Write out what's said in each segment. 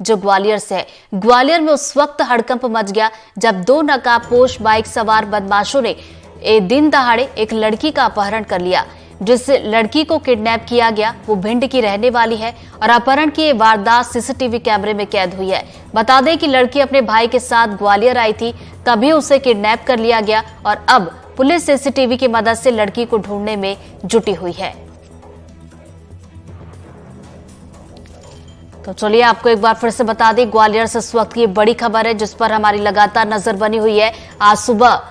जो ग्वालियर से है। ग्वालियर में उस वक्त हड़कंप मच गया जब दो नकाबपोश बाइक सवार बदमाशों ने दिन दहाड़े एक लड़की का अपहरण कर लिया। जिस लड़की को किडनैप किया गया वो भिंड की रहने वाली है और अपहरण की वारदात सीसीटीवी कैमरे में कैद हुई है। बता दें कि लड़की अपने भाई के साथ ग्वालियर आई थी, तभी उसे किडनैप कर लिया गया और अब पुलिस सीसीटीवी की मदद से लड़की को ढूंढने में जुटी हुई है। तो चलिए आपको एक बार फिर से बता दें, ग्वालियर से इस वक्त की बड़ी खबर है जिस पर हमारी लगातार नजर बनी हुई है। आज सुबह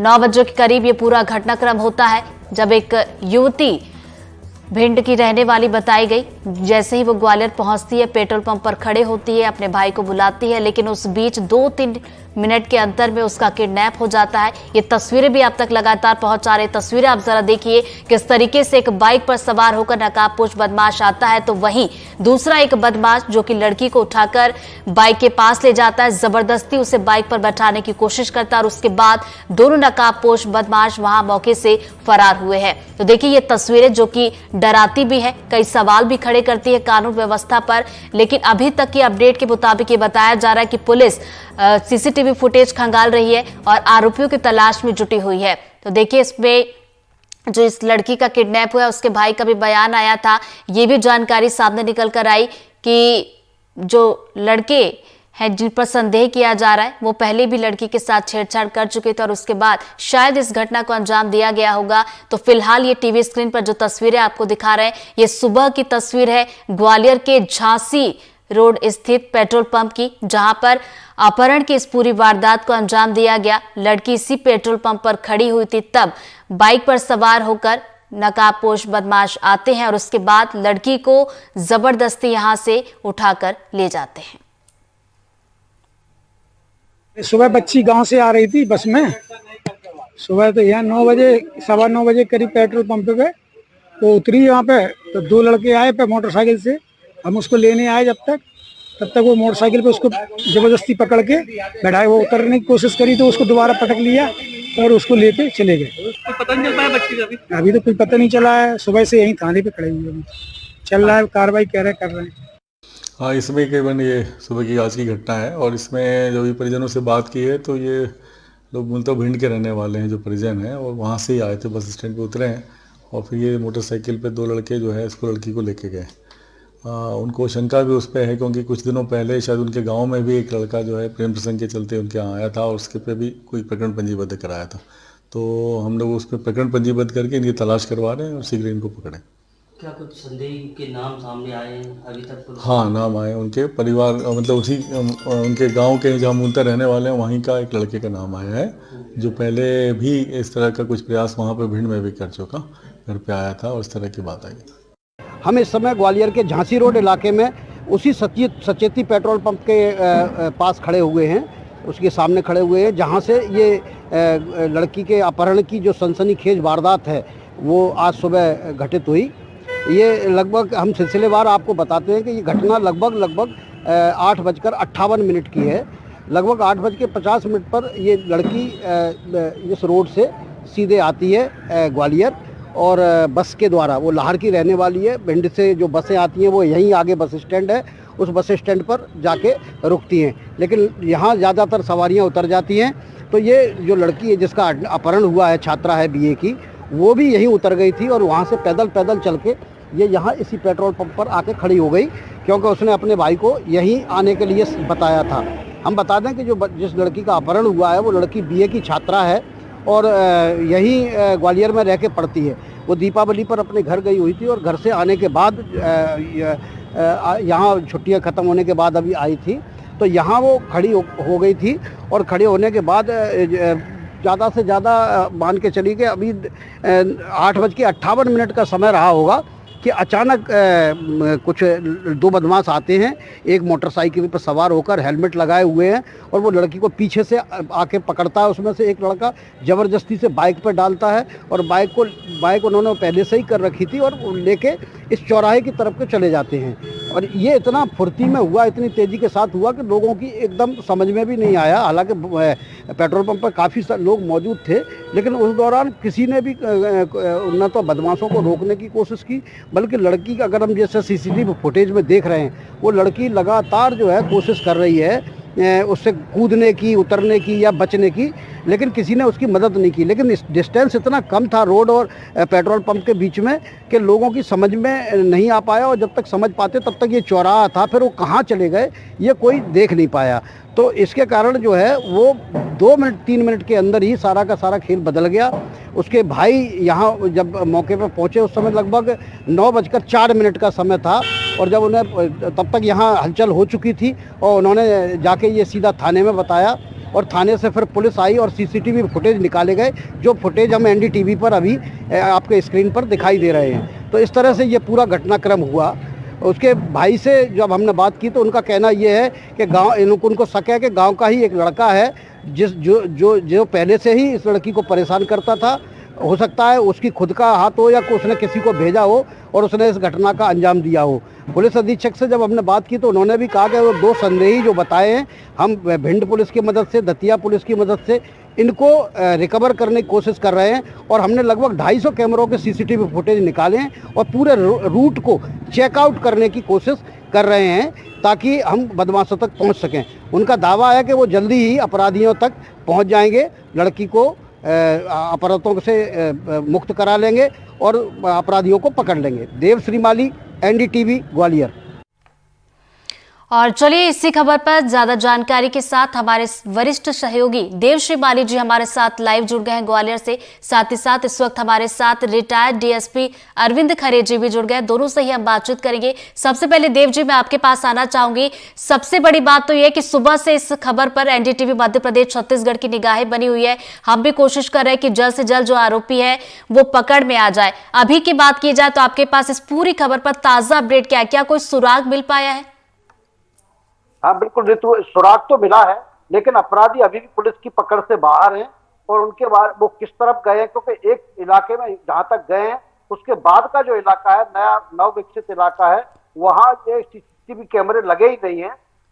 9 बजे के करीब ये पूरा घटनाक्रम होता है जब एक युवती भिंड की रहने वाली बताई गई, जैसे ही वो ग्वालियर पहुंचती है पेट्रोल पंप पर खड़े होती है, अपने भाई को बुलाती है, लेकिन उस बीच 2-3 मिनट के अंतर में उसका किडनैप हो जाता है। ये तस्वीरें भी आप तक लगातार पहुंचा रहे तस्वीरें आप जरा देखिए किस तरीके से एक बाइक पर सवार होकर नकाबपोश बदमाश आता है, तो वहीं दूसरा एक बदमाश जो कि लड़की को उठाकर बाइक के पास ले जाता है, जबरदस्ती उसे बाइक पर बैठाने की कोशिश करता है और उसके बाद दोनों नकाबपोश बदमाश वहां मौके से फरार हुए हैं। तो देखिए ये तस्वीरें जो कि डराती भी है, कई सवाल भी खड़े करती है कानून व्यवस्था पर, लेकिन अभी तक की अपडेट के मुताबिक ये बताया जा रहा है कि पुलिस सीसीटीवी फुटेज खंगाल रही है और आरोपियों की तलाश में जुटी हुई है। तो देखिए इसमें जो इस लड़की का किडनैप हुआ उसके भाई का भी बयान आया था, ये भी जानकारी सामने निकल कर आई कि जो लड़के हैं जिन पर संदेह किया जा रहा है वो पहले भी लड़की के साथ छेड़छाड़ कर चुके थे और उसके बाद शायद इस घटना को अंजाम दिया गया होगा। तो फिलहाल ये टीवी स्क्रीन पर जो तस्वीरें आपको दिखा रहे हैं ये सुबह की तस्वीर है ग्वालियर के झांसी रोड स्थित पेट्रोल पंप की, जहां पर अपहरण की इस पूरी वारदात को अंजाम दिया गया। लड़की इसी पेट्रोल पंप पर खड़ी हुई थी, तब बाइक पर सवार होकर नकाबपोश बदमाश आते हैं और उसके बाद लड़की को जबरदस्ती यहां से उठाकर ले जाते हैं। सुबह बच्ची गांव से आ रही थी बस में, सुबह तो यहाँ 9 बजे 9:15 बजे करीब पेट्रोल पंप पे वो उतरी वहाँ पे, तो 2 लड़के आए पे मोटरसाइकिल से। हम उसको लेने आए तब तक वो मोटरसाइकिल पे उसको जबरदस्ती पकड़ के बैठाए, वो उतरने की कोशिश करी तो उसको दोबारा पटक लिया और उसको लेके चले गए। तो पता नहीं चल पाया बच्ची का अभी तो कोई पता नहीं चला है, सुबह से यहीं थाने पे खड़े हुए हैं, चल रहा है कार्रवाई कर रहे हैं। हाँ, इसमें केवल ये सुबह की आज की घटना है और इसमें जो भी परिजनों से बात की है तो ये लोग मूलतः भिंड के रहने वाले हैं जो परिजन हैं और वहाँ से ही आए थे, बस स्टैंड पे उतरे हैं और फिर ये मोटरसाइकिल पे 2 लड़के जो है इसको लड़की को लेके गए। उनको शंका भी उस पर है क्योंकि कुछ दिनों पहले शायद उनके गांव में भी एक लड़का जो है प्रेम प्रसंग के चलते उनके यहाँ आया था और उसके पे भी कोई प्रकरण पंजीबद्ध कराया था। तो हम लोग उस पर प्रकरण पंजीबद्ध करके इनकी तलाश करवा रहे हैं और शीघ्र इनको पकड़ें। क्या कुछ संदेह के नाम सामने आए हैं अभी तक? तो हाँ, नाम आए उनके परिवार, मतलब उसी उनके गांव के जहाँ मूलतः रहने वाले हैं वहीं का एक लड़के का नाम आया है जो पहले भी इस तरह का कुछ प्रयास वहाँ पर भिंड में भी कर चुका, घर पे आया था और इस तरह की बात आई। हम इस समय ग्वालियर के झांसी रोड इलाके में उसी सचेती पेट्रोल पंप के पास खड़े हुए हैं, उसके सामने खड़े हुए हैं जहां से ये लड़की के अपहरण की जो सनसनीखेज वारदात है वो आज सुबह घटित हुई। ये लगभग हम सिलसिलेवार आपको बताते हैं कि ये घटना लगभग 8:58 की है। लगभग 8:50 पर ये लड़की इस रोड से सीधे आती है ग्वालियर और बस के द्वारा, वो लाहौर की रहने वाली है। भिंड से जो बसें आती हैं वो यहीं आगे बस स्टैंड है, उस बस स्टैंड पर जाके रुकती हैं, लेकिन यहाँ ज़्यादातर सवारियाँ उतर जाती हैं। तो ये जो लड़की है जिसका अपहरण हुआ है, छात्रा है BA की, वो भी यहीं उतर गई थी और वहाँ से पैदल चल के ये यहाँ इसी पेट्रोल पंप पर आके खड़ी हो गई क्योंकि उसने अपने भाई को यहीं आने के लिए बताया था। हम बता दें कि जिस लड़की का अपहरण हुआ है वो लड़की BA की छात्रा है और यहीं ग्वालियर में रह के पढ़ती है। वो दीपावली पर अपने घर गई हुई थी और घर से आने के बाद यहाँ छुट्टियाँ ख़त्म होने के बाद अभी आई थी, तो यहाँ वो खड़ी हो गई थी और खड़े होने के बाद ज़्यादा से ज़्यादा मान के चली कि अभी 8:58 का समय रहा होगा कि अचानक कुछ 2 बदमाश आते हैं, एक मोटरसाइकिल पर सवार होकर हेलमेट लगाए हुए हैं और वो लड़की को पीछे से आके पकड़ता है। उसमें से एक लड़का ज़बरदस्ती से बाइक पर डालता है और बाइक उन्होंने पहले से ही कर रखी थी और लेके इस चौराहे की तरफ के चले जाते हैं। और ये इतना फुर्ती में हुआ, इतनी तेज़ी के साथ हुआ कि लोगों की एकदम समझ में भी नहीं आया। हालांकि पेट्रोल पंप पर काफ़ी लोग मौजूद थे, लेकिन उस दौरान किसी ने भी न तो बदमाशों को रोकने की कोशिश की, बल्कि लड़की का, अगर हम जैसे सीसीटीवी फुटेज में देख रहे हैं, वो लड़की लगातार जो है कोशिश कर रही है उससे कूदने की, उतरने की या बचने की, लेकिन किसी ने उसकी मदद नहीं की। लेकिन डिस्टेंस इतना कम था रोड और पेट्रोल पंप के बीच में कि लोगों की समझ में नहीं आ पाया, और जब तक समझ पाते तब तक ये चौराहा था, फिर वो कहाँ चले गए ये कोई देख नहीं पाया। तो इसके कारण जो है वो 2 मिनट 3 मिनट के अंदर ही सारा का सारा खेल बदल गया। उसके भाई यहाँ जब मौके पर पहुँचे उस समय लगभग 9:04 का समय था, और जब उन्हें तब तक यहाँ हलचल हो चुकी थी और उन्होंने जाके ये सीधा थाने में बताया, और थाने से फिर पुलिस आई और सीसीटीवी फुटेज निकाले गए, जो फुटेज हम एनडीटीवी पर अभी आपके स्क्रीन पर दिखाई दे रहे हैं। तो इस तरह से ये पूरा घटनाक्रम हुआ। उसके भाई से जब हमने बात की तो उनका कहना ये है कि उनको शक है कि गांव का ही एक लड़का है जो पहले से ही इस लड़की को परेशान करता था। हो सकता है उसकी खुद का हाथ हो या उसने किसी को भेजा हो और उसने इस घटना का अंजाम दिया हो। पुलिस अधीक्षक से जब हमने बात की तो उन्होंने भी कहा कि वो 2 संदेही जो बताए हैं, हम भिंड पुलिस की मदद से, दतिया पुलिस की मदद से इनको रिकवर करने की कोशिश कर रहे हैं, और हमने लगभग 250 कैमरों के सीसीटीवी फुटेज निकाले हैं और पूरे रूट को चेकआउट करने की कोशिश कर रहे हैं ताकि हम बदमाशों तक पहुंच सकें। उनका दावा है कि वो जल्दी ही अपराधियों तक पहुंच जाएंगे, लड़की को अपराधों से मुक्त करा लेंगे और अपराधियों को पकड़ लेंगे। देव श्रीमाली, एनडीटीवी, ग्वालियर। और चलिए इसी खबर पर ज्यादा जानकारी के साथ हमारे वरिष्ठ सहयोगी देवश्री माली जी हमारे साथ लाइव जुड़ गए हैं ग्वालियर से। साथ ही साथ इस वक्त हमारे साथ रिटायर्ड डीएसपी अरविंद खरे जी भी जुड़ गए। दोनों से ही हम बातचीत करेंगे। सबसे पहले देव जी मैं आपके पास आना चाहूंगी। सबसे बड़ी बात तो यह कि सुबह से इस खबर पर एनडीटीवी मध्य प्रदेश छत्तीसगढ़ की निगाहें बनी हुई है। हम भी कोशिश कर रहे हैं कि जल्द से जल्द जो आरोपी है वो पकड़ में आ जाए। अभी की बात की जाए तो आपके पास इस पूरी खबर पर ताजा अपडेट क्या है? क्या कोई सुराग मिल पाया है? हाँ बिल्कुल ऋतु, सुराग तो मिला है, लेकिन अपराधी अभी भी पुलिस की पकड़ से बाहर हैं, और उनके बाद वो किस तरफ गए हैं, क्योंकि एक इलाके में जहां तक गए हैं उसके बाद का जो इलाका है, नया नव विकसित इलाका है, वहां ये सीसीटीवी कैमरे लगे ही नहीं है।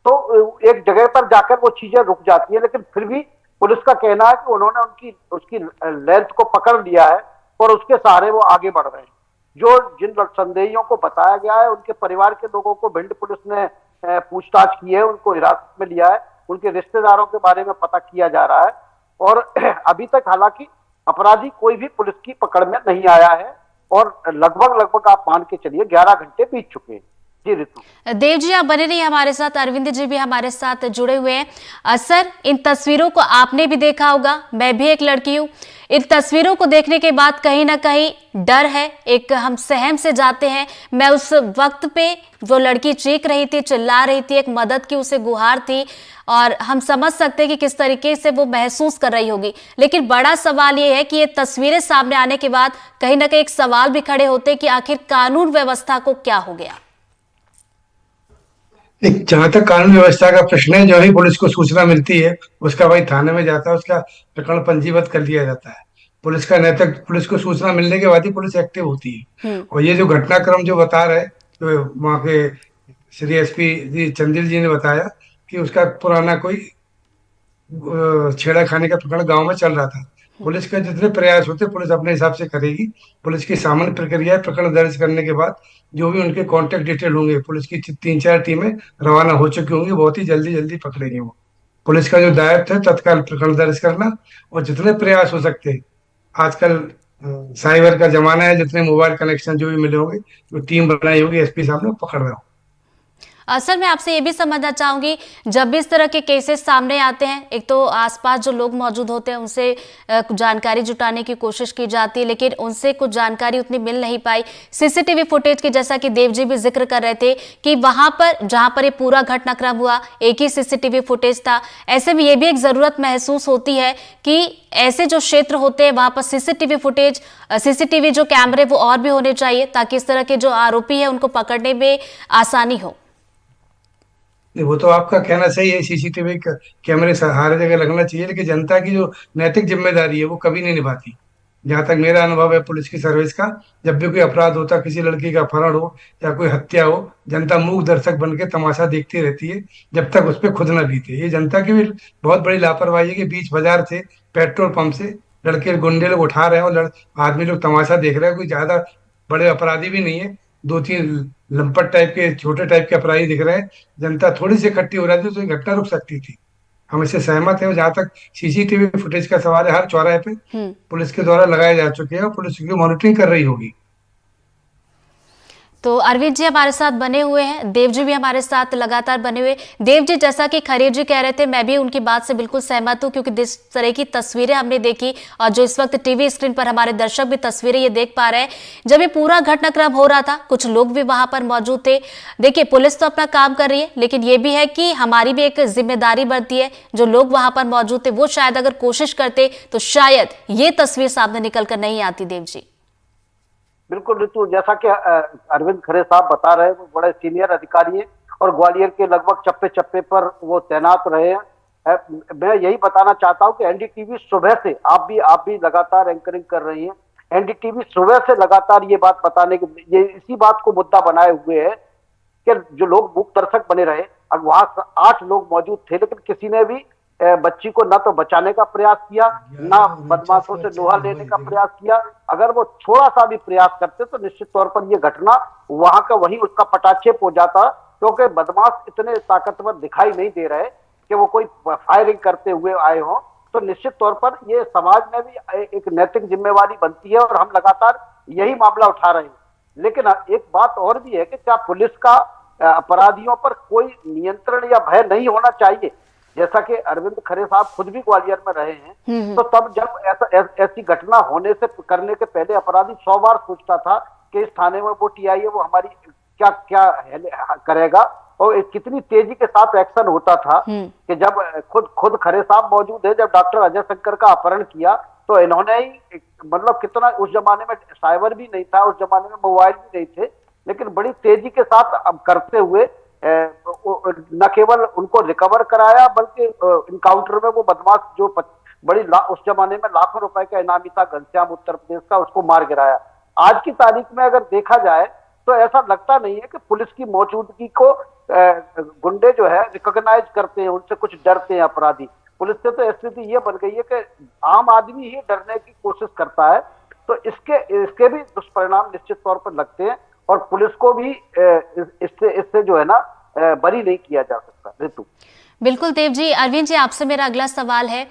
तो एक जगह पर जाकर वो चीजें रुक जाती है, लेकिन फिर भी पुलिस का कहना है कि उन्होंने उसकी लेंथ को पकड़ लिया है और उसके सहारे वो आगे बढ़ रहे हैं। जो जिन संदेहियों को बताया गया है उनके परिवार के लोगों को भिंड पुलिस ने पूछताछ की है, उनको हिरासत में लिया है, उनके रिश्तेदारों के बारे में पता किया जा रहा है, और अभी तक हालांकि अपराधी कोई भी पुलिस की पकड़ में नहीं आया है, और लगभग आप मान के चलिए 11 घंटे बीत चुके हैं। जी ऋतु। देव जी आप बने रहिए हमारे साथ। अरविंद जी भी हमारे साथ जुड़े हुए हैं। सर, इन तस्वीरों को आपने भी देखा होगा, मैं भी एक लड़की हूं। इन तस्वीरों को देखने के बाद कहीं ना कहीं डर है, एक हम सहम से जाते हैं। मैं उस वक्त पे जो लड़की चीख रही थी, चिल्ला रही थी, एक मदद की उसे गुहार थी, और हम समझ सकते हैं कि किस तरीके से वो महसूस कर रही होगी। लेकिन बड़ा सवाल ये है कि ये तस्वीरें सामने आने के बाद कहीं ना कहीं एक सवाल भी खड़े होते हैं कि आखिर कानून व्यवस्था को क्या हो गया। जहां तक कानून व्यवस्था का प्रश्न है, जो ही पुलिस को सूचना मिलती है उसका भाई थाने में जाता है, उसका प्रकरण पंजीबद्ध कर लिया जाता है। पुलिस का नैतिक, पुलिस को सूचना मिलने के बाद ही पुलिस एक्टिव होती है। और ये जो घटनाक्रम जो बता रहे, तो वहाँ के श्री एसपी जी चंदिल जी ने बताया कि उसका पुराना कोई छेड़खानी का प्रकरण गांव में चल रहा था। पुलिस के जितने प्रयास होते पुलिस अपने हिसाब से करेगी। पुलिस की सामान्य प्रक्रिया है, प्रकरण दर्ज करने के बाद जो भी उनके कांटेक्ट डिटेल होंगे, पुलिस की 3-4 टीमें रवाना हो चुकी होंगी, बहुत ही जल्दी पकड़ेंगे वो। पुलिस का जो दायित्व है तत्काल प्रकरण दर्ज करना, और जितने प्रयास हो सकते हैं, आजकल साइबर का जमाना है, जितने मोबाइल कनेक्शन जो भी मिले होंगे, जो टीम बनाई होगी एसपी साहब ने, पकड़ रहा हूँ। सर, मैं आपसे ये भी समझना चाहूंगी, जब भी इस तरह के केसेस सामने आते हैं, एक तो आसपास जो लोग मौजूद होते हैं उनसे जानकारी जुटाने की कोशिश की जाती है, लेकिन उनसे कुछ जानकारी उतनी मिल नहीं पाई। सीसीटीवी फुटेज की, जैसा कि देव जी भी जिक्र कर रहे थे कि वहां पर जहां पर ये पूरा घटनाक्रम हुआ एक ही सीसीटीवी फुटेज था। ऐसे में ये भी एक जरूरत महसूस होती है कि ऐसे जो क्षेत्र होते हैं वहां पर सीसीटीवी फुटेज, सीसीटीवी जो कैमरे वो और भी होने चाहिए, ताकि इस तरह के जो आरोपी है उनको पकड़ने में आसानी हो। वो तो आपका कहना सही है, सीसीटीवी कैमरे हर जगह लगना चाहिए, लेकिन जनता की जो नैतिक जिम्मेदारी है वो कभी नहीं निभाती। जहाँ तक मेरा अनुभव है पुलिस की सर्विस का, जब भी कोई अपराध होता, किसी लड़की का अपहरण हो या कोई हत्या हो, जनता मूक दर्शक बन के तमाशा देखती रहती है जब तक उस पर खुद न बीते। ये जनता की भी बहुत बड़ी लापरवाही है कि बीच बाजार से, पेट्रोल पंप से लड़के गुंडे लोग उठा रहे हैं और आदमी लोग तमाशा देख रहे हैं। कोई ज्यादा बड़े अपराधी भी नहीं है, दो तीन लंपट टाइप के, छोटे टाइप के अपराधी दिख रहे हैं। जनता थोड़ी सी इकट्ठी हो रही थी तो ये घटना रुक सकती थी। हम इससे सहमत हैं। जहां तक सीसीटीवी फुटेज का सवाल है, हर चौराहे पे पुलिस के द्वारा लगाए जा चुके हैं और पुलिस की मॉनिटरिंग कर रही होगी। तो अरविंद जी हमारे साथ बने हुए हैं, देव जी भी हमारे साथ लगातार बने हुए। देव जी, जैसा कि खरीर जी कह रहे थे, मैं भी उनकी बात से बिल्कुल सहमत हूं, क्योंकि जिस तरह की तस्वीरें हमने देखी और जो इस वक्त टीवी स्क्रीन पर हमारे दर्शक भी तस्वीरें ये देख पा रहे हैं, जब ये पूरा घटनाक्रम हो रहा था कुछ लोग भी वहां पर मौजूद थे। देखिए, पुलिस तो अपना काम कर रही है, लेकिन ये भी है कि हमारी भी एक जिम्मेदारी बनती है। जो लोग वहां पर मौजूद थे वो शायद अगर कोशिश करते तो शायद ये तस्वीर सामने निकल कर नहीं आती। देव जी। बिल्कुल ऋतु, जैसा कि अरविंद खरे साहब बता रहे हैं, वो बड़े सीनियर अधिकारी हैं और ग्वालियर के लगभग चप्पे चप्पे पर वो तैनात रहे हैं। मैं यही बताना चाहता हूं कि एनडीटीवी सुबह से, आप भी लगातार एंकरिंग कर रही हैं, एनडीटीवी सुबह से लगातार ये बात बताने की, ये इसी बात को मुद्दा बनाए हुए है कि जो लोग मूक दर्शक बने रहे। अब वहां 8 लोग मौजूद थे, लेकिन किसी ने भी बच्ची को न तो बचाने का प्रयास किया, ना बदमाशों से लोहा लेने का प्रयास किया। अगर वो थोड़ा सा भी प्रयास करते तो निश्चित तौर पर ये घटना वहां का वहीं उसका पटाक्षेप हो जाता, क्योंकि बदमाश इतने ताकतवर दिखाई नहीं दे रहे कि वो कोई फायरिंग करते हुए आए हों। तो निश्चित तौर पर ये समाज में भी एक नैतिक जिम्मेवारी बनती है और हम लगातार यही मामला उठा रहे हैं। लेकिन एक बात और भी है कि क्या पुलिस का अपराधियों पर कोई नियंत्रण या भय नहीं होना चाहिए? जैसा कि अरविंद खरे साहब खुद भी ग्वालियर में रहे हैं, तो तब जब ऐसी घटना होने से करने के पहले अपराधी 100 बार सोचता था कि इस थाने में वो टीआई है, वो हमारी क्या क्या करेगा, और कितनी तेजी के साथ एक्शन होता था कि जब खुद खरे साहब मौजूद है, जब डॉक्टर अजय शंकर का अपहरण किया तो इन्होंने ही, मतलब कितना, उस जमाने में साइबर भी नहीं था, उस जमाने में मोबाइल भी नहीं थे, लेकिन बड़ी तेजी के साथ अब करते हुए न केवल उनको रिकवर कराया, बल्कि इनकाउंटर में वो बदमाश जो उस जमाने में लाखों रुपए का इनामी था, घनश्याम उत्तर प्रदेश का, उसको मार गिराया। आज की तारीख में अगर देखा जाए तो ऐसा लगता नहीं है कि पुलिस की मौजूदगी को गुंडे जो है रिकॉग्नाइज करते हैं, उनसे कुछ डरते हैं अपराधी। पुलिस से तो स्थिति ये बन गई है कि आम आदमी ही डरने की कोशिश करता है। तो इसके भी दुष्परिणाम निश्चित तौर पर लगते हैं और पुलिस को भी इससे जो है ना बरी नहीं किया जा सकता। ऋतु। बिल्कुल देव जी। अरविंद जी, आपसे मेरा अगला सवाल है,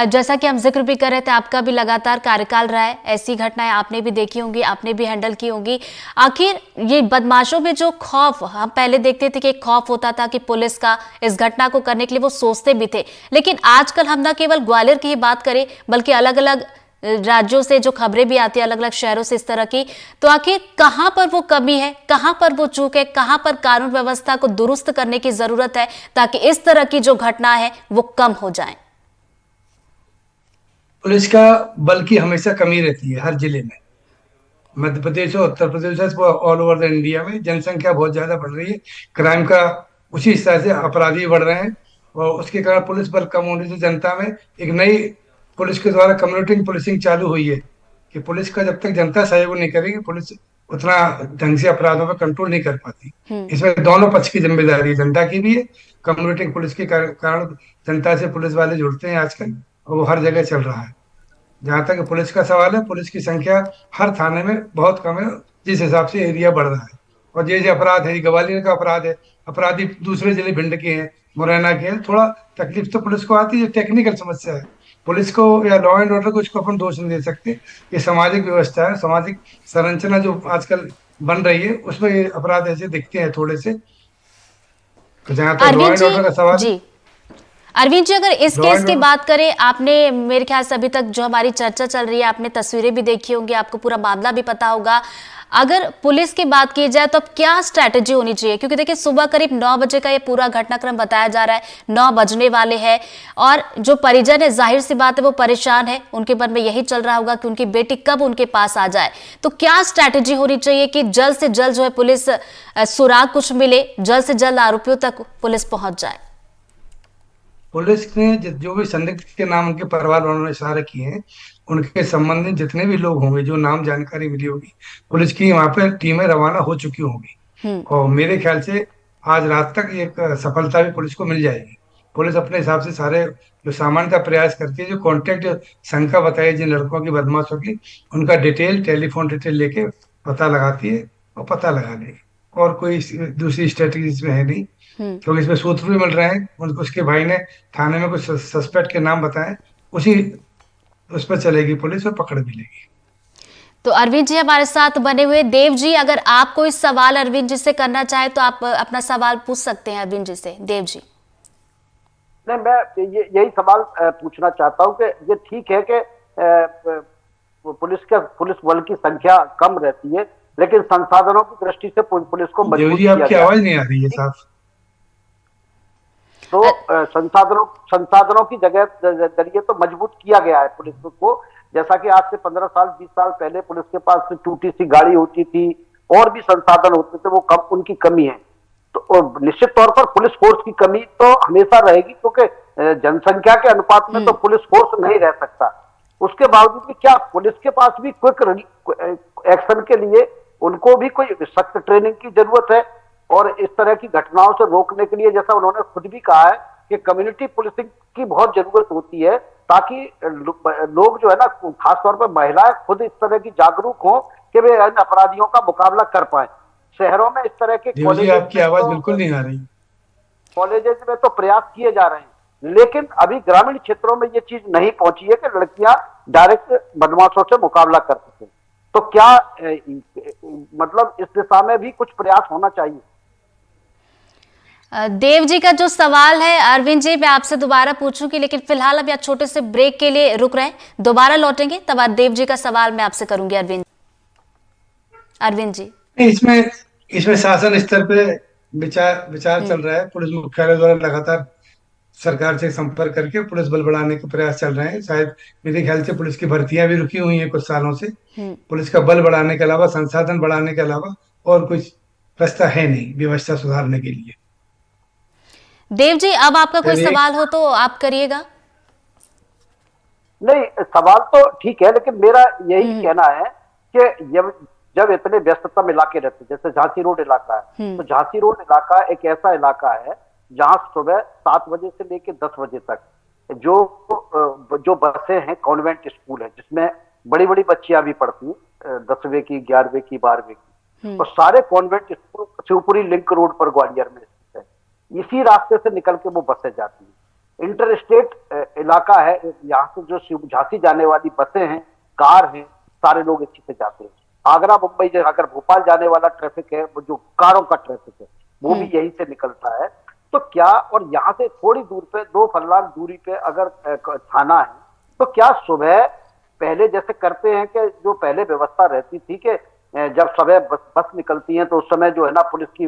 जैसा कि हम जिक्र भी कर रहे थे, आपका भी लगातार कार्यकाल रहा है, ऐसी घटनाएं आपने भी देखी होंगी, आपने भी हैंडल की होंगी। आखिर ये बदमाशों में जो खौफ, हम पहले देखते थे कि एक खौफ होता था कि पुलिस का इस घटना को करने के लिए वो सोचते भी थे, लेकिन आजकल हम न केवल ग्वालियर की ही बात करें बल्कि अलग अलग राज्यों से जो खबरें भी आती है, अलग अलग शहरों से इस तरह की, तो आखिर कहां पर वो कमी है, कहां पर वो चूक है, कहां पर कानून व्यवस्था को दुरुस्त करने की जरूरत है ताकि इस तरह की जो घटना है वो कम हो जाए? पुलिस का बल की हमेशा कमी रहती है हर जिले में, मध्य प्रदेश और Uttar Pradesh, all over the India में जनसंख्या बहुत ज्यादा बढ़ रही है, क्राइम का उसी हिसाब से अपराधी बढ़ रहे हैं और उसके कारण पुलिस बल कम होने से जनता में एक नई पुलिस के द्वारा कम्युनिटी पुलिसिंग चालू हुई है कि पुलिस का जब तक जनता सहयोग नहीं करेगी, पुलिस उतना ढंग से अपराधों पर कंट्रोल नहीं कर पाती। इसमें दोनों पक्ष की जिम्मेदारी है, जनता की भी है, कम्युनिटी पुलिस के कारण जनता से पुलिस वाले जुड़ते हैं आजकल और वो हर जगह चल रहा है। जहां तक पुलिस का सवाल है, पुलिस की संख्या हर थाने में बहुत कम है, जिस हिसाब से एरिया बढ़ रहा है। और ये अपराध है, ग्वालियर का अपराध है, अपराधी दूसरे जिले भिंड के हैं, मुरैना के हैं, थोड़ा तकलीफ तो पुलिस को आती है, टेक्निकल समस्या है। पुलिस को या लॉ एंड ऑर्डर को इसको अपन दोष नहीं दे सकते, ये सामाजिक व्यवस्था है, सामाजिक संरचना जो आजकल बन रही है उसमें ये अपराध ऐसे दिखते हैं थोड़े से। तो जहाँ तक लॉ एंड ऑर्डर का सवाल जी, अरविंद जी, अगर इस केस की बात करें, आपने मेरे ख्याल से अभी तक जो हमारी चर्चा चल रही है, आपने तस्वीरें भी देखी होंगी, आपको पूरा मामला भी पता होगा। अगर पुलिस की बात की जाए तो अब क्या स्ट्रैटेजी होनी चाहिए? क्योंकि देखिए, सुबह करीब 9 बजे का ये पूरा घटनाक्रम बताया जा रहा है, 9 बजने वाले हैं और जो परिजन है, जाहिर सी बात है वो परेशान है, उनके मन में यही चल रहा होगा कि उनकी बेटी कब उनके पास आ जाए। तो क्या स्ट्रैटेजी होनी चाहिए कि जल्द से जल्द जो है पुलिस सुराग कुछ मिले, जल्द से जल्द आरोपियों तक पुलिस पहुंच जाए? पुलिस ने जो भी संदिग्ध के नाम उनके परिवार वालों ने इशारे किए हैं, उनके संबंधित जितने भी लोग होंगे, जो नाम जानकारी मिली होगी, पुलिस की वहां पे टीमें रवाना हो चुकी होंगी। और मेरे ख्याल से आज रात तक एक सफलता भी पुलिस को मिल जाएगी। पुलिस अपने हिसाब से सारे जो सामान्यतः प्रयास करती है, जो कॉन्टेक्ट शंका बताई जिन लड़कों की, बदमाशों की, उनका डिटेल, टेलीफोन डिटेल लेके पता लगाती है और पता लगा लेगी। और कोई दूसरी स्ट्रेटेजी इसमें है नहीं, क्योंकि इसमें सूत्र भी मिल रहे हैं। उसके भाई ने थाने में कुछ सस्पेक्ट के नाम बताए, उसी उस पर चलेगी पुलिस और पकड़ भी लेगी। तो अरविंद जी हमारे साथ बने हुए। देव जी, अगर आप कोई सवाल अरविंद जी से करना चाहे तो आप अपना सवाल पूछ सकते हैं अरविंद जी से। देव जी। नहीं, मैं यही सवाल पूछना चाहता हूँ कि ये ठीक है कि पुलिस बल की संख्या कम रहती है, लेकिन संसाधनों की दृष्टि से पुलिस को मजबूत किया आपकी आवाज नहीं आ रही है साफ। तो संसाधनों की जगह जरिए तो मजबूत किया गया है पुलिस को। जैसा कि आज से 15 साल 20 साल पहले पुलिस के पास टूटी सी गाड़ी होती थी और भी संसाधन होते थे, वो उनकी कमी है। तो निश्चित तौर पर पुलिस फोर्स की कमी तो हमेशा रहेगी, क्योंकि जनसंख्या के अनुपात में तो पुलिस फोर्स नहीं रह सकता। उसके बावजूद भी क्या पुलिस के पास भी क्विक एक्शन के लिए उनको भी कोई सख्त ट्रेनिंग की जरूरत है। और इस तरह की घटनाओं से रोकने के लिए, जैसा उन्होंने खुद भी कहा है कि कम्युनिटी पुलिसिंग की बहुत जरूरत होती है, ताकि लोग जो है ना, खासतौर पर महिलाएं खुद इस तरह की जागरूक हो कि वे इन अपराधियों का मुकाबला कर पाए। शहरों में इस तरह के कॉलेज, आपकी आवाज बिल्कुल नहीं आ रही। कॉलेजेस में तो प्रयास किए जा रहे हैं, लेकिन अभी ग्रामीण क्षेत्रों में ये चीज नहीं पहुंची है कि लड़कियां डायरेक्ट बदमाशों से मुकाबला कर सके। तो क्या मतलब इस दिशा में भी कुछ प्रयास होना चाहिए। देव जी का जो सवाल है अरविंद जी, मैं आपसे दोबारा पूछूंगी, लेकिन फिलहाल अब या छोटे से ब्रेक के लिए रुक रहे हैं, दोबारा लौटेंगे तब बाद देव जी का सवाल मैं आपसे करूंगी। अरविंद जी। इसमें शासन स्तर पे विचार चल रहा है। पुलिस मुख्यालय द्वारा लगातार सरकार से संपर्क करके पुलिस बल बढ़ाने के प्रयास चल रहे हैं। शायद मेरे ख्याल से पुलिस की भर्तियां भी रुकी हुई हैं कुछ सालों से। पुलिस का बल बढ़ाने के अलावा, संसाधन बढ़ाने के अलावा और कुछ रास्ता है नहीं व्यवस्था सुधारने के लिए। देव जी, अब आपका कोई सवाल हो तो आप करिएगा। नहीं, सवाल तो ठीक है, लेकिन मेरा यही कहना है कि जब इतने व्यस्ततम इलाके रहते, जैसे झांसी रोड इलाका है, तो झांसी रोड इलाका एक ऐसा इलाका है जहां सुबह 7 बजे से लेकर 10 बजे तक जो बसें हैं, कॉन्वेंट स्कूल है, जिसमें बड़ी बड़ी बच्चियां भी पढ़ती हैं, 10वीं की, 11वीं की, 12वीं की, और सारे convent school Shivpuri link road पर ग्वालियर में स्थित है। इसी रास्ते से निकल के वो बसें जाती हैं। इंटर स्टेट इलाका है, यहाँ से जो झांसी जाने वाली बसें हैं, कार हैं, सारे लोग इसी से जाते हैं। आगरा मुंबई, अगर भोपाल जाने वाला ट्रैफिक है, वो जो कारों का ट्रैफिक है, वो भी यही से निकलता है। तो क्या, और यहाँ से थोड़ी दूर पे 2 फर्लांग दूरी पे अगर थाना है, तो क्या सुबह पहले जैसे करते हैं कि जो पहले व्यवस्था रहती थी कि जब सुबह बस निकलती है तो उस समय जो है ना पुलिस की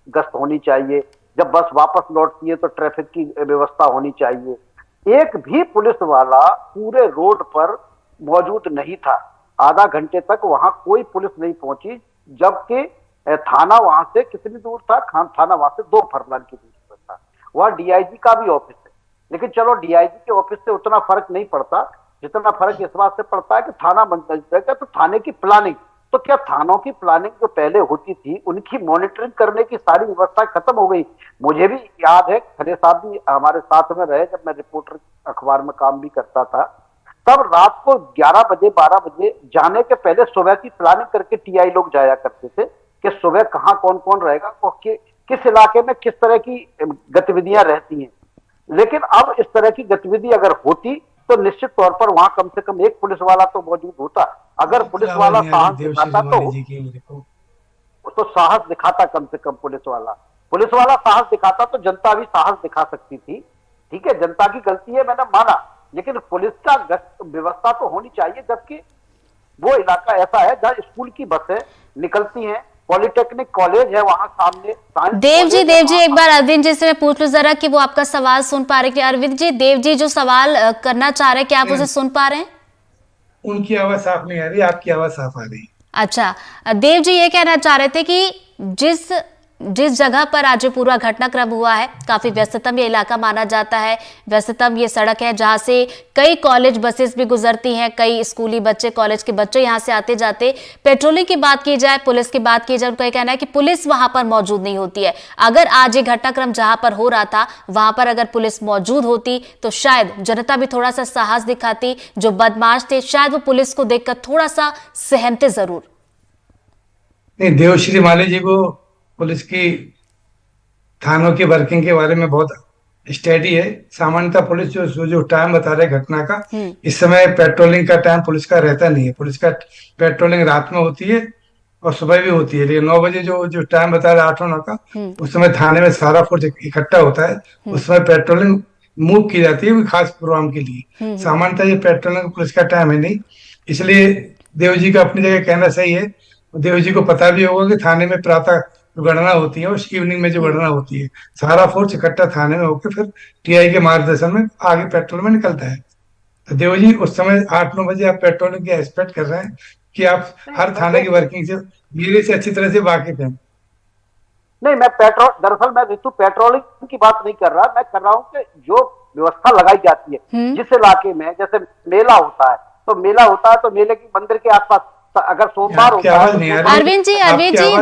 गश्त होनी चाहिए, जब बस वापस लौटती है तो ट्रैफिक की व्यवस्था होनी चाहिए। एक भी पुलिस वाला पूरे रोड पर मौजूद नहीं था। आधा घंटे तक वहां कोई पुलिस नहीं पहुंची, जबकि थाना वहां से कितनी दूर था? थाना वहां से 2 फर्लांग की दूरी पर था। वहां डीआईजी का भी ऑफिस है, लेकिन चलो डीआईजी के ऑफिस से उतना फर्क नहीं पड़ता जितना फर्क इस बात से पड़ता है कि थाना बन जाएगा तो थाने की प्लानिंग, तो क्या थानों की प्लानिंग जो पहले होती थी उनकी मॉनिटरिंग करने की सारी व्यवस्था खत्म हो गई। मुझे भी याद है, खरे साहब भी हमारे साथ में रहे जब मैं रिपोर्टर अखबार में काम भी करता था, तब रात को 11 बजे 12 बजे जाने के पहले सुबह की प्लानिंग करके टीआई लोग जाया करते थे कि सुबह कहाँ कौन कौन रहेगा और किस इलाके में किस तरह की गतिविधियां रहती हैं। लेकिन अब इस तरह की गतिविधि अगर होती तो निश्चित तौर पर वहां कम से कम एक पुलिस वाला तो मौजूद होता। अगर पुलिस वाला साहस दिखाता तो साहस दिखाता, कम से कम पुलिस वाला साहस दिखाता तो जनता भी साहस दिखा सकती थी। ठीक है, जनता की गलती है, मैंने माना, लेकिन पुलिस का व्यवस्था तो होनी चाहिए। जबकि वो इलाका ऐसा है जहां स्कूल की बसें निकलती हैं, पॉलिटेक्निक कॉलेज है वहां सामने। देव जी एक बार अरविंद जी से मैं पूछ लूं जरा कि वो आपका सवाल सुन पा रहे हैं। अरविंद जी, देव जी जो सवाल करना चाह रहे हैं, क्या आप उसे सुन पा रहे हैं? उनकी आवाज साफ नहीं आ रही, आपकी आवाज साफ आ रही है। अच्छा, देव जी ये कहना चाह रहे थे कि जिस जिस जगह पर आज ये पूरा घटनाक्रम हुआ है काफी व्यस्ततम ये इलाका माना जाता है। व्यस्ततम ये सड़क है जहां से कई कॉलेज बसेस भी गुजरती हैं, कई स्कूली बच्चे, कॉलेज के बच्चे यहां से आते जाते। पेट्रोलिंग की बात की जाए, पुलिस की बात की जाए, उनका ये कहना है कि पुलिस वहां पर मौजूद नहीं होती है। अगर आज ये घटनाक्रम जहां पर हो रहा था वहां पर अगर पुलिस मौजूद होती तो शायद जनता भी थोड़ा सा साहस दिखाती। जो बदमाश थे शायद वो पुलिस को देखकर थोड़ा सा सहमते जरूर। नहीं, देवश्री माली जी को पुलिस की थानों की वर्किंग के बारे में बहुत स्टडी है। सामान्यतः पुलिस जो टाइम बता रहे घटना का, इस समय पेट्रोलिंग का टाइम पुलिस का रहता नहीं है। पुलिस का पेट्रोलिंग रात में होती है और सुबह भी होती है, लेकिन 9 बजे जो टाइम बता रहे 8 और 9 का, उस समय थाने में सारा फोर्स इकट्ठा होता है। उस समय पेट्रोलिंग मूव की जाती है कोई खास प्रोग्राम के लिए। सामान्यतः ये पेट्रोलिंग पुलिस का टाइम है नहीं, इसलिए देव जी का अपनी जगह कहना सही है। देव जी को पता भी होगा कि थाने में प्रातः जो गणना होती है और इवनिंग में जो गणना होती है, सारा फोर्स इकट्ठा थाने में होकर फिर टीआई के मार्गदर्शन में आगे पेट्रोल में निकलता है। तो देव जी उस समय 8-9 बजे आप पेट्रोलिंग की एक्सपेक्ट कर रहे हैं कि आप हर थाने की वर्किंग से मेरे से अच्छी तरह से वाकिफ हैं। नहीं, मैं दरअसल मैं ऋतु पेट्रोलिंग की बात नहीं कर रहा, मैं कर रहा हूँ कि जो व्यवस्था लगाई जाती है जिस इलाके में, जैसे मेला होता है तो मेले की मंदिर के आसपास अगर सोमवार होता है। अरविंद जी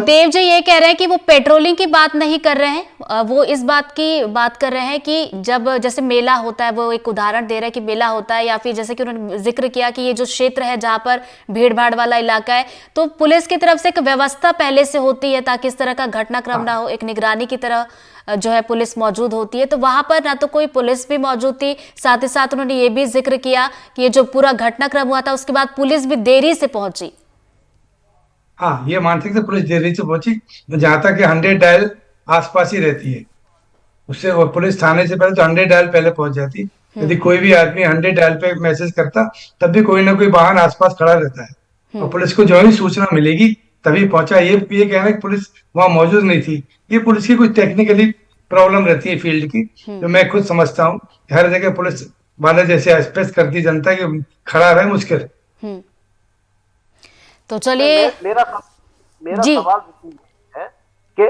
देव जी ये कह रहे हैं कि वो पेट्रोलिंग की बात नहीं कर रहे हैं, वो इस बात की बात कर रहे हैं कि जब जैसे मेला होता है, वो एक उदाहरण दे रहे हैं कि मेला होता है, या फिर जैसे कि उन्होंने जिक्र किया कि ये जो क्षेत्र है जहां पर भीड़ भाड़ वाला इलाका है, तो पुलिस की तरफ से एक व्यवस्था पहले से होती है ताकि इस तरह का घटनाक्रम ना हो, एक निगरानी की तरह जो है पुलिस मौजूद होती है। तो वहां पर ना तो कोई पुलिस भी मौजूद थी, साथ ही साथ उन्होंने ये भी जिक्र किया कि ये जो पूरा घटनाक्रम हुआ था उसके बाद पुलिस भी देरी से पहुंची। हाँ, ये मानसिक से पुलिस देरी से पहुंची, जहां तक कि 100 डायल आसपास ही रहती है, उससे वो पुलिस थाने से पहले तो 100 डायल पहले पहुंच जाती। यदि कोई भी आदमी 100 डायल पे मैसेज करता तब भी कोई ना कोई वाहन आसपास खड़ा रहता है और पुलिस को जो ही सूचना मिलेगी तभी पहुंचा। ये कहना है कि पुलिस वहां मौजूद नहीं थी, ये पुलिस की कुछ टेक्निकली प्रॉब्लम रहती है फील्ड की, जो मैं खुद समझता हूँ। हर जगह पुलिस वाले जैसे एक्सप्रेस करती जनता की खड़ा रहे मुश्किल। तो चलिए मेरा सवाल है कि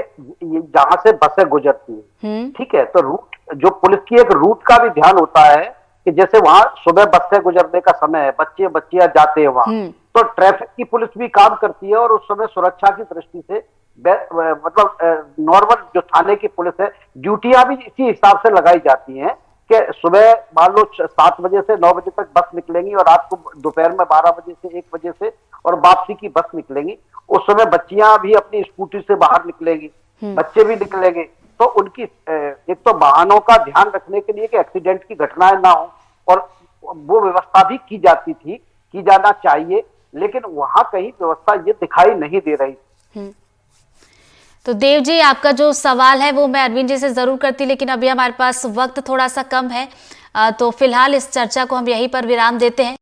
जहां से बसें गुजरती है, ठीक है, तो रूट जो पुलिस की एक रूट का भी ध्यान होता है कि जैसे वहां सुबह बसें गुजरने का समय है, बच्चियां जाते हैं वहां, तो ट्रैफिक की पुलिस भी काम करती है और उस समय सुरक्षा की दृष्टि से मतलब नॉर्मल जो थाने की पुलिस है, ड्यूटियां भी इसी हिसाब से लगाई जाती हैं कि सुबह मान लो 7 बजे से 9 बजे तक बस निकलेंगी और रात को दोपहर में 12 बजे से 1 बजे से और वापसी की बस निकलेंगी। उस समय बच्चियां भी अपनी स्कूटी से बाहर निकलेंगी, बच्चे भी निकलेंगे, तो उनकी एक तो वाहनों का ध्यान रखने के लिए कि एक्सीडेंट की घटनाएं ना हो, और वो व्यवस्था भी की जाती थी, की जाना चाहिए, लेकिन वहां कहीं व्यवस्था ये दिखाई नहीं दे रही। तो देव जी आपका जो सवाल है वो मैं अरविंद जी से जरूर करती, लेकिन अभी हमारे पास वक्त थोड़ा सा कम है, तो फिलहाल इस चर्चा को हम यहीं पर विराम देते हैं।